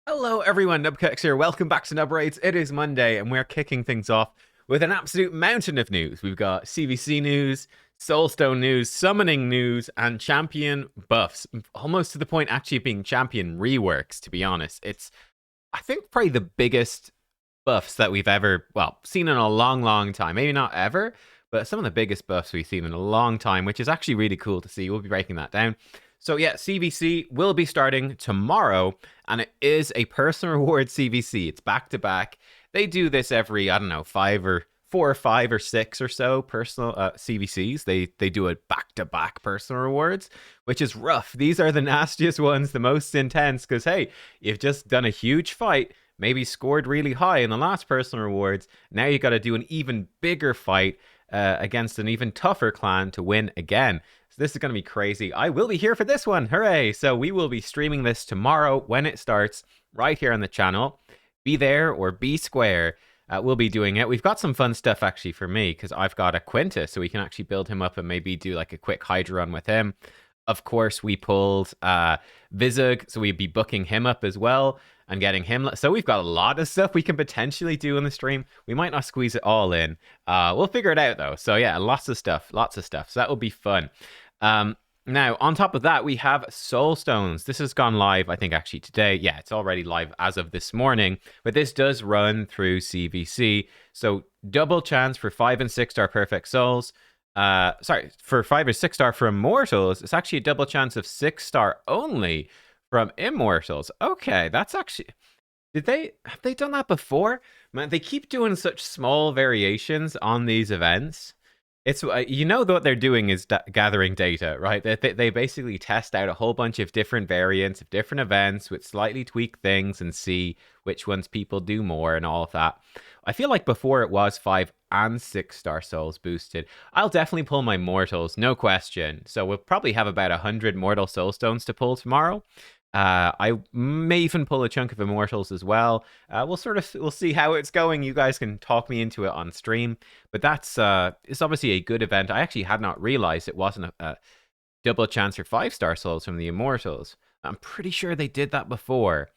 Hello everyone, nubkeks here. Welcome back to Nub Raids. It is Monday and we're kicking things off with an absolute mountain of news. We've got CVC news, Soulstone news, summoning news, and champion buffs. Almost to the point actually being champion reworks, to be honest. It's, I think, probably the biggest buffs that we've ever, well, seen in a long time. Maybe not ever, but some of the biggest buffs we've seen in a long time, which is actually really cool to see. We'll be breaking that down. So yeah, CVC will be starting tomorrow, and it is a personal reward CVC. It's back to back. They do this every, I don't know, 4 or 5 or 6 or so personal CVCs. They do it back to back personal rewards, which is rough. These are the nastiest ones, the most intense, because hey, you've just done a huge fight, maybe scored really high in the last personal rewards. Now you got to do an even bigger fight against an even tougher clan to win again. So this is going to be crazy. I will be here for this one. Hooray. So we will be streaming this tomorrow when it starts right here on the channel. Be there or be square. We'll be doing it. We've got some fun stuff actually for me because I've got a Quintus, so we can actually build him up and maybe do like a quick Hydra run with him. Of course, we pulled Vizug, so we'd be booking him up as well and getting him. So we've got a lot of stuff we can potentially do on the stream. We might not squeeze it all in. We'll figure it out though. So yeah, lots of stuff. So that will be fun. Now, on top of that, we have Soul Stones. This has gone live, I think, actually today. Yeah, it's already live as of this morning, but this does run through CVC. So double chance for 5 and 6 star perfect souls. For 5 or 6 star for immortals. It's actually a double chance of 6 star only from immortals. Okay, that's actually... have they done that before? Man, they keep doing such small variations on these events. It's what they're doing is gathering data, right? They basically test out a whole bunch of different variants of different events with slightly tweaked things and see which ones people do more and all of that. I feel like before it was 5 and 6 star souls boosted. I'll definitely pull my mortals, no question. So we'll probably have about 100 mortal soul stones to pull tomorrow. I may even pull a chunk of immortals as well. We'll see how it's going. You guys can talk me into it on stream, but it's obviously a good event. I actually had not realized it wasn't a double chance for 5 star souls from the immortals. I'm pretty sure they did that before.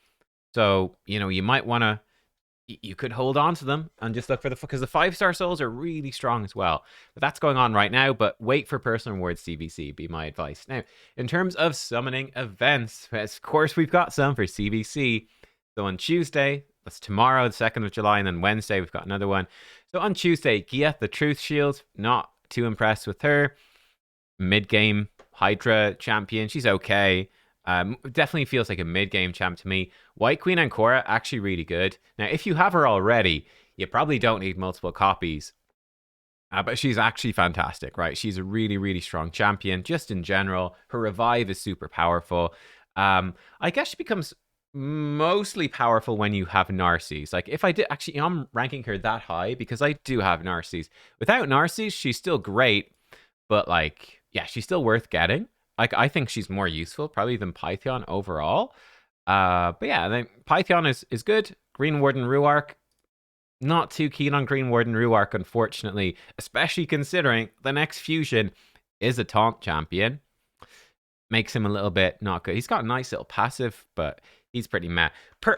So, you might want to, you could hold on to them and just look for because the 5 star souls are really strong as well. But that's going on right now. But wait for personal rewards CVC, be my advice. Now, in terms of summoning events, of course, we've got some for CVC. So on Tuesday, that's tomorrow, the 2nd of July, and then Wednesday, we've got another one. So on Tuesday, Gia, the Truth Shield, not too impressed with her. Mid-game Hydra champion, she's okay. Definitely feels like a mid-game champ to me. White Queen Ancora, actually really good. Now, if you have her already, you probably don't need multiple copies. But she's actually fantastic, right? She's a really strong champion, just in general. Her revive is super powerful. I guess she becomes mostly powerful when you have Narcies. Like, if I did... Actually, I'm ranking her that high because I do have Narcies. Without Narcies, she's still great. But, like, yeah, she's still worth getting. Like, I think she's more useful probably than Python overall. But yeah, then Python is good. Green Warden Ruark, not too keen on Green Warden Ruark, unfortunately, especially considering the next fusion is a taunt champion. Makes him a little bit not good. He's got a nice little passive, but he's pretty meh.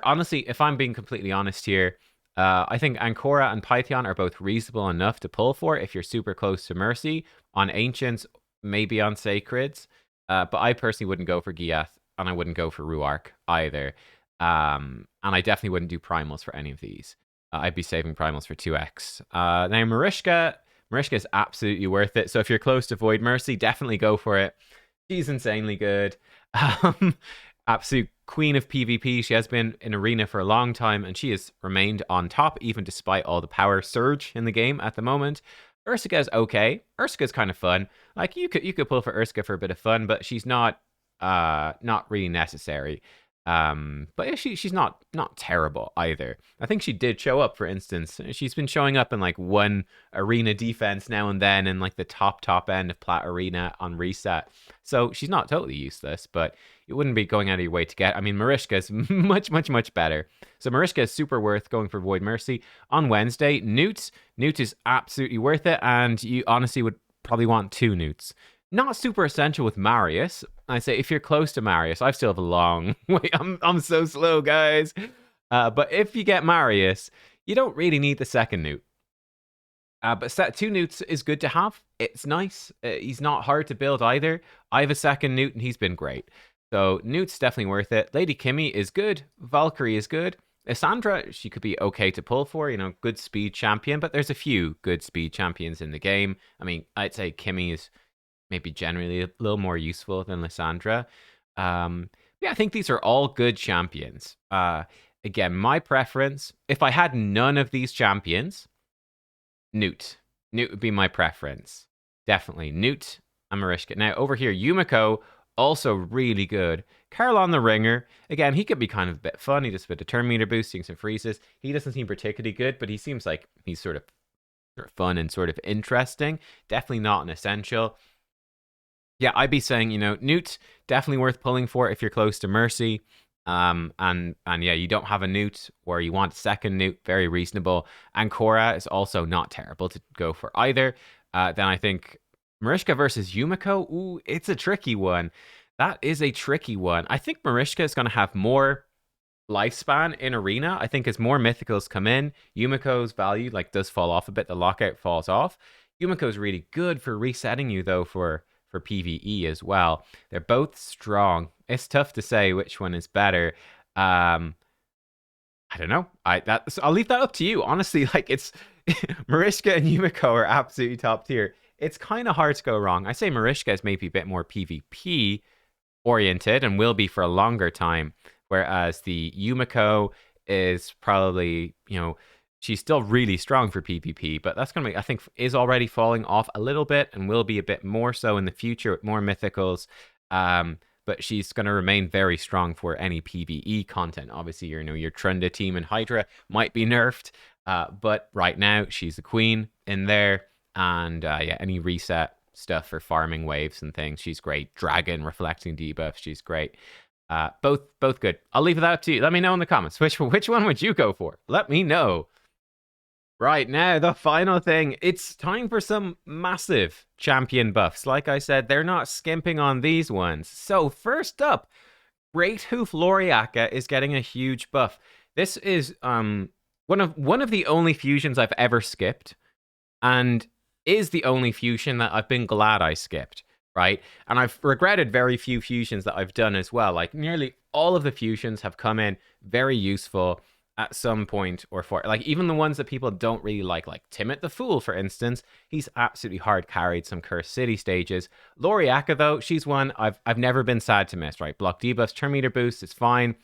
Honestly, if I'm being completely honest here, I think Ancora and Python are both reasonable enough to pull for if you're super close to Mercy. On Ancients, maybe on Sacreds. But I personally wouldn't go for Giath, and I wouldn't go for Ruark either. And I definitely wouldn't do Primals for any of these. I'd be saving Primals for 2x. Now, Mariska is absolutely worth it. So if you're close to Void Mercy, definitely go for it. She's insanely good. Absolute queen of PvP. She has been in Arena for a long time, and she has remained on top, even despite all the power surge in the game at the moment. Ursica is okay. Ursica is kind of fun. Like, you could pull for Ursica for a bit of fun, but she's not really necessary. But she's not terrible either. I think she did show up, for instance. She's been showing up in like one arena defense now and then in like the top end of Plat Arena on reset. So she's not totally useless, but it wouldn't be going out of your way to get. I mean, Mariska is much better. So Mariska is super worth going for Void Mercy. On Wednesday, Newt is absolutely worth it, and you honestly would probably want 2 Newts. Not super essential with Marius. I say if you're close to Marius, I still have a long way. I'm so slow, guys. But if you get Marius, you don't really need the second newt. But set 2 newts is good to have. It's nice. He's not hard to build either. I have a second newt and he's been great. So newt's definitely worth it. Lady Kimmy is good. Valkyrie is good. Lysandra, she could be okay to pull for, good speed champion, but there's a few good speed champions in the game. I mean, I'd say Kimmy is maybe generally a little more useful than Lysandra. Yeah, I think these are all good champions. Again, my preference, if I had none of these champions, Newt. Newt would be my preference. Definitely. Newt and Marishka. Now, over here, Yumiko, also really good. Caroline the Ringer, again, he could be kind of a bit fun. He just a bit of turn meter boosting, some freezes. He doesn't seem particularly good, but he seems like he's sort of fun and sort of interesting. Definitely not an essential. Yeah, I'd be saying, Newt, definitely worth pulling for if you're close to Mercy. And yeah, you don't have a newt or you want a second newt, very reasonable. And Korra is also not terrible to go for either. Then I think Marishka versus Yumiko, ooh, it's a tricky one. That is a tricky one. I think Marishka is going to have more lifespan in Arena. I think as more mythicals come in, Yumiko's value does fall off a bit. The lockout falls off. Yumiko's really good for resetting you though for PvE as well. They're both strong. It's tough to say which one is better. I don't know. I'll leave that up to you. Honestly, it's Marishka and Yumiko are absolutely top tier. It's kind of hard to go wrong. I say Marishka is maybe a bit more PvP oriented and will be for a longer time, whereas the Yumiko is probably, she's still really strong for PvP, but that's going to be, I think, is already falling off a little bit and will be a bit more so in the future with more mythicals. But she's going to remain very strong for any PvE content. Obviously, your Trunda team and Hydra might be nerfed, but right now she's the queen in there. And yeah, any reset stuff for farming waves and things, she's great. Dragon reflecting debuff, she's great. Both good. I'll leave that up to you. Let me know in the comments. Which one would you go for? Let me know. Right, now, the final thing. It's time for some massive champion buffs. Like I said, they're not skimping on these ones. So, first up, Greathoof Loriaca is getting a huge buff. This is one of the only fusions I've ever skipped, and is the only fusion that I've been glad I skipped, right? And I've regretted very few fusions that I've done as well. Nearly all of the fusions have come in very useful at some point or for even the ones that people don't really like Timid the Fool, for instance. He's absolutely hard carried some Cursed City stages. Loriaca, though, she's one I've never been sad to miss, right? Block debuffs, turn meter boost is fine.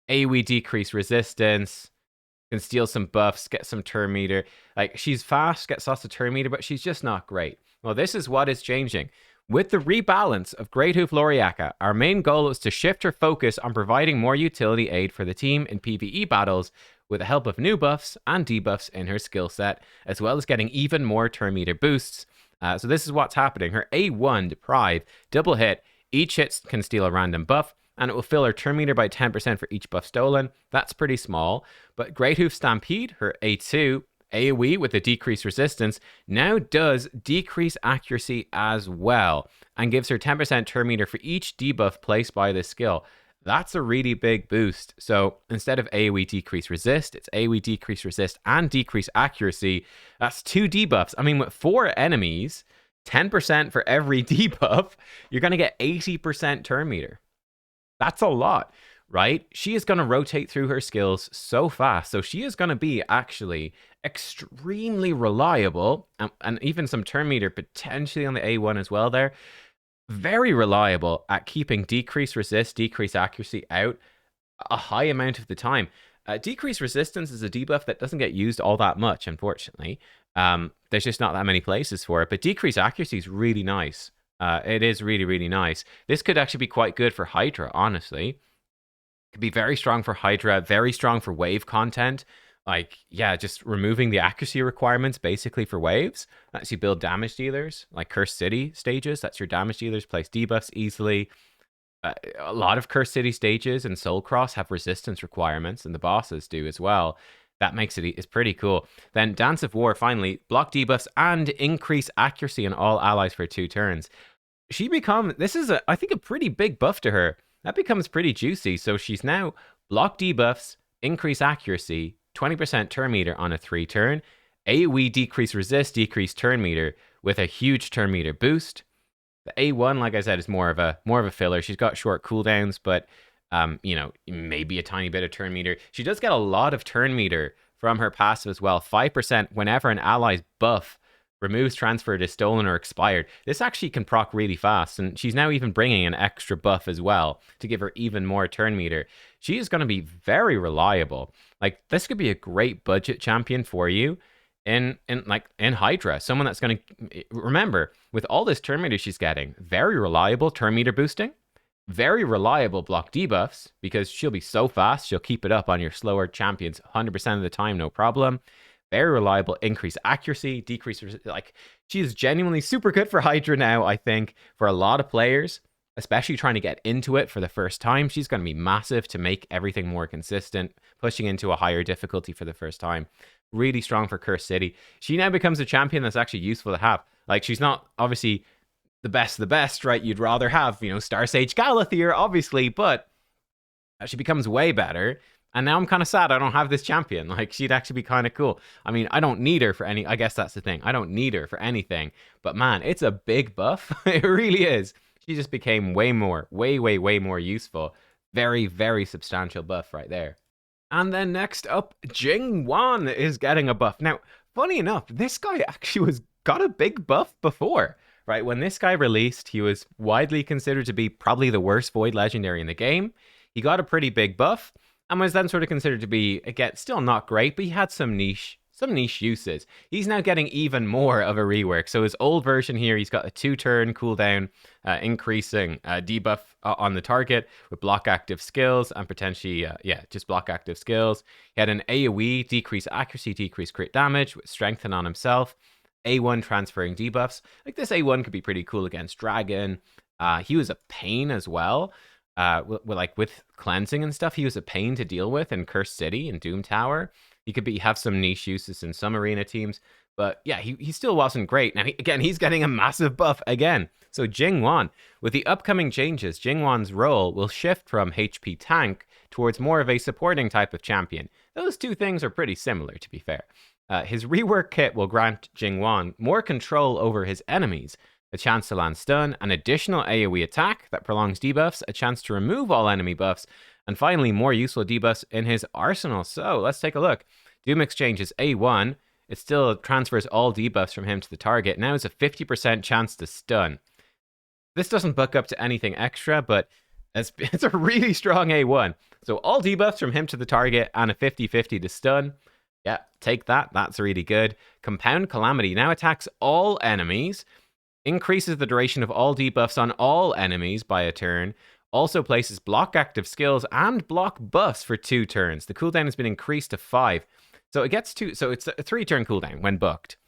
AoE decrease resistance, can steal some buffs, get some turn meter. She's fast, gets lots of turn meter, but she's just not great. Well, this is what is changing. With the rebalance of Greathoof Loriaca, our main goal is to shift her focus on providing more utility aid for the team in PvE battles with the help of new buffs and debuffs in her skill set, as well as getting even more turn meter boosts. So this is what's happening. Her A1 Deprive, double hit, each hit can steal a random buff, and it will fill her turn meter by 10% for each buff stolen. That's pretty small. But Greathoof Stampede, her A2, AoE with a decreased resistance, now does decrease accuracy as well, and gives her 10% turn meter for each debuff placed by this skill. That's a really big boost. So instead of AoE decrease resist, it's AoE decrease resist and decrease accuracy. That's 2 debuffs. I mean, with 4 enemies, 10% for every debuff, you're going to get 80% turn meter. That's a lot, right? She is going to rotate through her skills so fast. So she is going to be actually extremely reliable, and even some turn meter potentially on the A1 as well there. Very reliable at keeping decrease resist, decrease accuracy out a high amount of the time. Decrease resistance is a debuff that doesn't get used all that much, unfortunately. There's just not that many places for it, but decrease accuracy is really nice. It is really, really nice. This could actually be quite good for Hydra, honestly. Could be very strong for Hydra, very strong for wave content. Yeah, just removing the accuracy requirements basically for waves. Lets you build damage dealers, like Cursed City stages. That's your damage dealers, place debuffs easily. A lot of Cursed City stages and Soul Cross have resistance requirements, and the bosses do as well. That makes it's pretty cool. Then Dance of War, finally, block debuffs and increase accuracy on all allies for 2 turns. this is I think a pretty big buff to her. That becomes pretty juicy. So she's now block debuffs, increase accuracy, 20% turn meter on a 3-turn, AoE decrease resist, decrease turn meter with a huge turn meter boost. The A1, like I said, is more of a filler. She's got short cooldowns, but maybe a tiny bit of turn meter. She does get a lot of turn meter from her passive as well. 5% whenever an ally's buff removes, transferred, is stolen, or expired. This actually can proc really fast, and she's now even bringing an extra buff as well to give her even more turn meter. She is going to be very reliable. Like, this could be a great budget champion for you in Hydra. Someone that's going to, remember, with all this turn meter she's getting, very reliable turn meter boosting, very reliable block debuffs, because she'll be so fast, she'll keep it up on your slower champions 100% of the time, no problem. Very reliable, increase accuracy, decrease, like, she is genuinely super good for Hydra now, I think, for a lot of players, especially trying to get into it for the first time. She's going to be massive to make everything more consistent, pushing into a higher difficulty for the first time. Really strong for Curse City. She now becomes a champion that's actually useful to have. Like, she's not, obviously, the best, right? You'd rather have, Star Sage Galathier, obviously, but she becomes way better. And now I'm kind of sad I don't have this champion. Like, she'd actually be kind of cool. I mean, I don't need her for I guess that's the thing. I don't need her for anything. But man, it's a big buff. It really is. She just became way more useful. Very, very substantial buff right there. And then next up, Jingwon is getting a buff. Now, funny enough, this guy actually got a big buff before, right? When this guy released, he was widely considered to be probably the worst Void Legendary in the game. He got a pretty big buff, and was then sort of considered to be, again, still not great, but he had some niche uses. He's now getting even more of a rework. So his old version here, he's got a 2-turn cooldown, increasing debuff on the target with block active skills, and potentially, just block active skills. He had an AoE, decrease accuracy, decrease crit damage, with strengthen on himself. A1 transferring debuffs. Like, this A1 could be pretty cool against Dragon. He was a pain as well. With cleansing and stuff, he was a pain to deal with in Cursed City and Doom Tower. He could have some niche uses in some arena teams, but yeah, he still wasn't great. Now, he's getting a massive buff again. So Jingwon, with the upcoming changes, Jingwon's role will shift from HP tank towards more of a supporting type of champion. Those two things are pretty similar, to be fair. His rework kit will grant Jingwon more control over his enemies, a chance to land stun, an additional AoE attack that prolongs debuffs, a chance to remove all enemy buffs, and finally more useful debuffs in his arsenal. So let's take a look. Doom Exchange is A1. It still transfers all debuffs from him to the target. Now it's a 50% chance to stun. This doesn't book up to anything extra, but it's a really strong A1. So all debuffs from him to the target and a 50-50 to stun. Yeah, take that. That's really good. Compound Calamity now attacks all enemies, increases the duration of all debuffs on all enemies by a turn, also places block active skills and block buffs for 2 turns. The cooldown has been increased to 5. So it gets so it's a 3-turn cooldown when booked.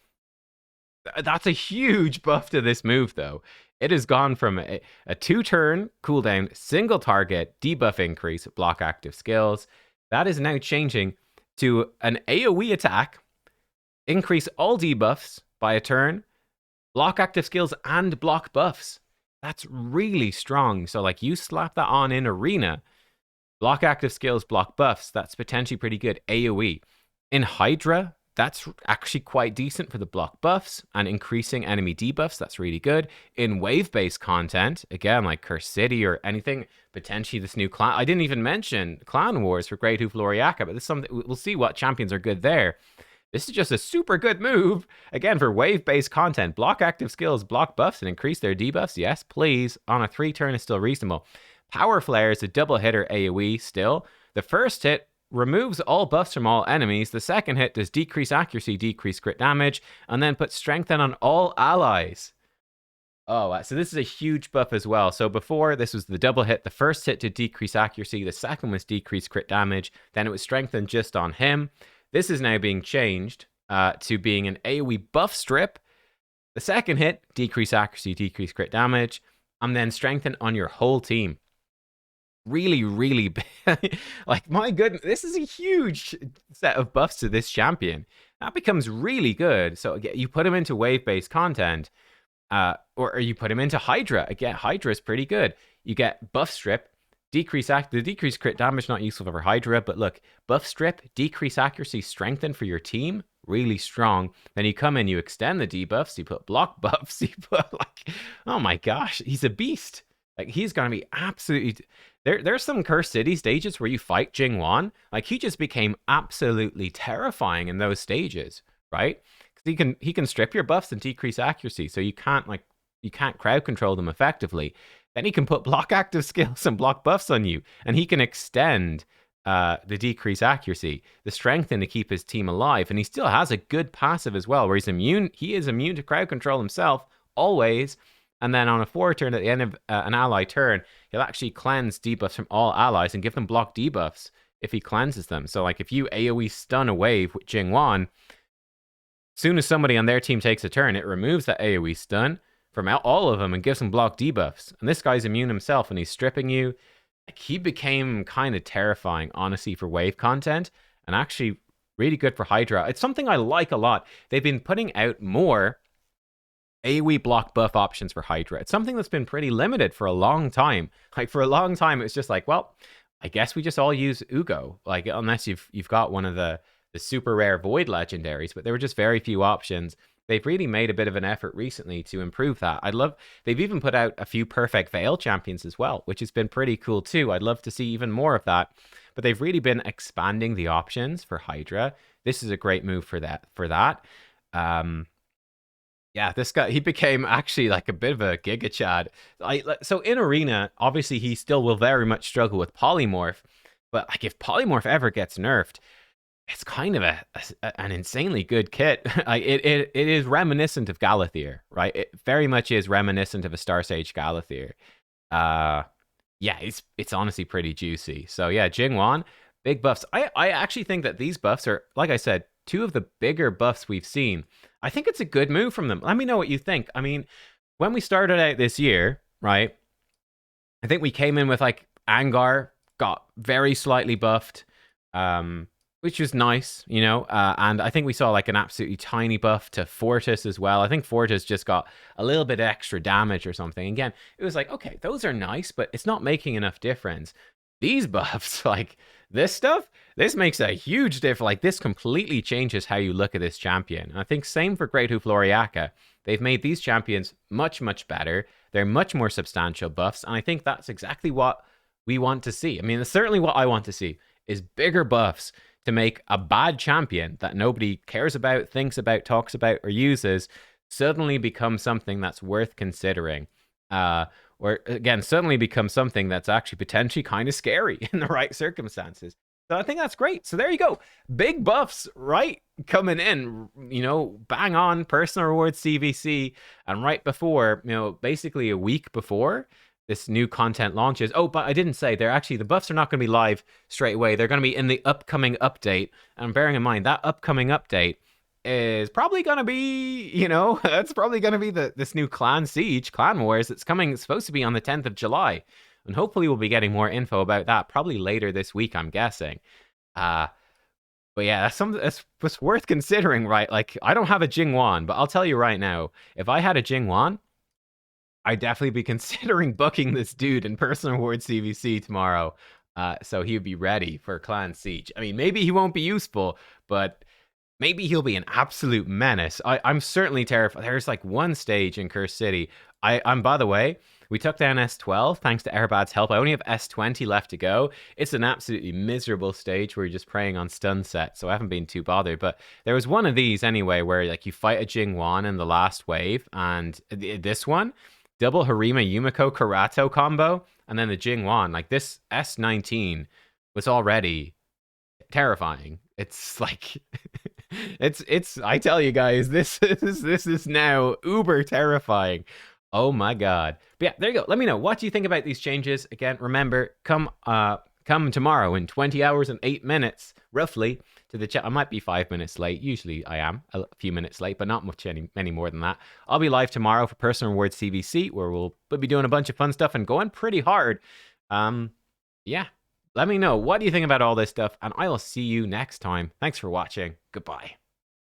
That's a huge buff to this move, though. It has gone from a 2-turn cooldown, single target, debuff increase, block active skills. That is now changing to an AoE attack, increase all debuffs by a turn, block active skills, and block buffs. That's really strong. So, like, you slap that on in arena, block active skills, block buffs, that's potentially pretty good. AoE. In Hydra, that's actually quite decent for the block buffs and increasing enemy debuffs. That's really good. In wave-based content, again, like Curse City or anything, potentially this new clan. I didn't even mention Clan Wars for Greathoof Loriaca, but this is something we'll see what champions are good there. This is just a super good move, again, for wave-based content. Block active skills, block buffs, and increase their debuffs. Yes, please. On a 3-turn is still reasonable. Power Flare is a double hitter AoE still. The first hit removes all buffs from all enemies. The second hit does decrease accuracy, decrease crit damage, and then put strengthen on all allies. Oh, so this is a huge buff as well. So before, this was the double hit. The first hit did decrease accuracy. The second was decrease crit damage. Then it was strengthened just on him. This is now being changed to being an AoE buff strip. The second hit, decrease accuracy, decrease crit damage, and then strengthen on your whole team. Really, really big. Like, my goodness, this is a huge set of buffs to this champion. That becomes really good. So you put him into wave-based content. Or you put him into Hydra. Again, Hydra is pretty good. You get buff strip, the decreased crit damage, not useful for Hydra, but look, buff strip, decrease accuracy, strengthen for your team, really strong. Then you come in, you extend the debuffs, you put block buffs, you put like, oh my gosh, he's a beast. Like, he's gonna be absolutely. There's some Cursed City stages where you fight Jingwon. Like, he just became absolutely terrifying in those stages, right? Because he can strip your buffs and decrease accuracy, so you can't crowd control them effectively. Then he can put block active skills and block buffs on you, and he can extend the decrease accuracy, the strengthen to keep his team alive, and he still has a good passive as well, where he is immune to crowd control himself always. And then on a 4 turn at the end of an ally turn, he'll actually cleanse debuffs from all allies and give them block debuffs if he cleanses them. So like if you AoE stun a wave with Jingwon, soon as somebody on their team takes a turn, it removes that AoE stun from all of them and gives them block debuffs. And this guy's immune himself and he's stripping you. Like, he became kind of terrifying, honestly, for wave content, and actually really good for Hydra. It's something I like a lot. They've been putting out more AoE block buff options for Hydra. It's something that's been pretty limited for a long time. Like, for a long time, it's just like, well, I guess we just all use Ugo. Like, unless you've got one of the super rare Void legendaries, but there were just very few options. They've really made a bit of an effort recently to improve that. They've even put out a few Perfect Veil champions as well, which has been pretty cool too. I'd love to see even more of that. But they've really been expanding the options for Hydra. This is a great move for that. Yeah, this guy, he became actually like a bit of a Giga Chad. So in Arena, obviously he still will very much struggle with Polymorph, but like if Polymorph ever gets nerfed, it's kind of an insanely good kit. It is reminiscent of Galathier, right? It very much is reminiscent of a Star Sage Galathier. Yeah, it's honestly pretty juicy. So yeah, Jingwon, big buffs. I actually think that these buffs are, like I said, two of the bigger buffs we've seen. I think it's a good move from them. Let me know what you think. I mean, when we started out this year, right, I think we came in with like Angar, got very slightly buffed, which was nice, you know, and I think we saw like an absolutely tiny buff to Fortis as well. I think Fortis just got a little bit extra damage or something. Again, it was like, okay, those are nice, but it's not making enough difference. These buffs, like this stuff, this makes a huge difference. Like, this completely changes how you look at this champion. And I think same for Greathoof Loriaca. They've made these champions much, much better. They're much more substantial buffs. And I think that's exactly what we want to see. I mean, it's certainly what I want to see, is bigger buffs to make a bad champion that nobody cares about, thinks about, talks about, or uses suddenly become something that's worth considering. Or again, suddenly become something that's actually potentially kind of scary in the right circumstances. So I think that's great. So there you go. Big buffs, right? Coming in, you know, bang on personal rewards CVC. And right before, you know, basically a week before this new content launches. Oh, but I didn't say the buffs are not going to be live straight away. They're going to be in the upcoming update. And bearing in mind that upcoming update is probably going to be, you know, that's probably going to be this new Clan Wars that's coming. It's supposed to be on the 10th of July. And hopefully we'll be getting more info about that probably later this week, I'm guessing. But yeah, that's something that's worth considering, right? Like, I don't have a Jingwon, but I'll tell you right now, if I had a Jingwon, I'd definitely be considering booking this dude in personal reward CVC tomorrow. So he would be ready for Clan Siege. I mean, maybe he won't be useful, but maybe he'll be an absolute menace. I'm certainly terrified. There's like one stage in Cursed City. I'm by the way, we took down S12 thanks to Airbad's help. I only have S20 left to go. It's an absolutely miserable stage where you're just preying on stun set, so I haven't been too bothered. But there was one of these anyway where like you fight a Jingwon in the last wave, and this one, double Harima Yumiko Karato combo, and then the Jingwon. Like, this S19 was already terrifying. It's like it's I tell you guys, this is now uber terrifying. Oh my god. But yeah, there you go. Let me know, what do you think about these changes? Again, remember, come tomorrow in 20 hours and 8 minutes roughly to the chat. I might be 5 minutes late. Usually I am a few minutes late, but not much any more than that. I'll be live tomorrow for personal rewards CVC, where we'll be doing a bunch of fun stuff and going pretty hard. Yeah, let me know, what do you think about all this stuff, and I will see you next time. Thanks for watching. Goodbye.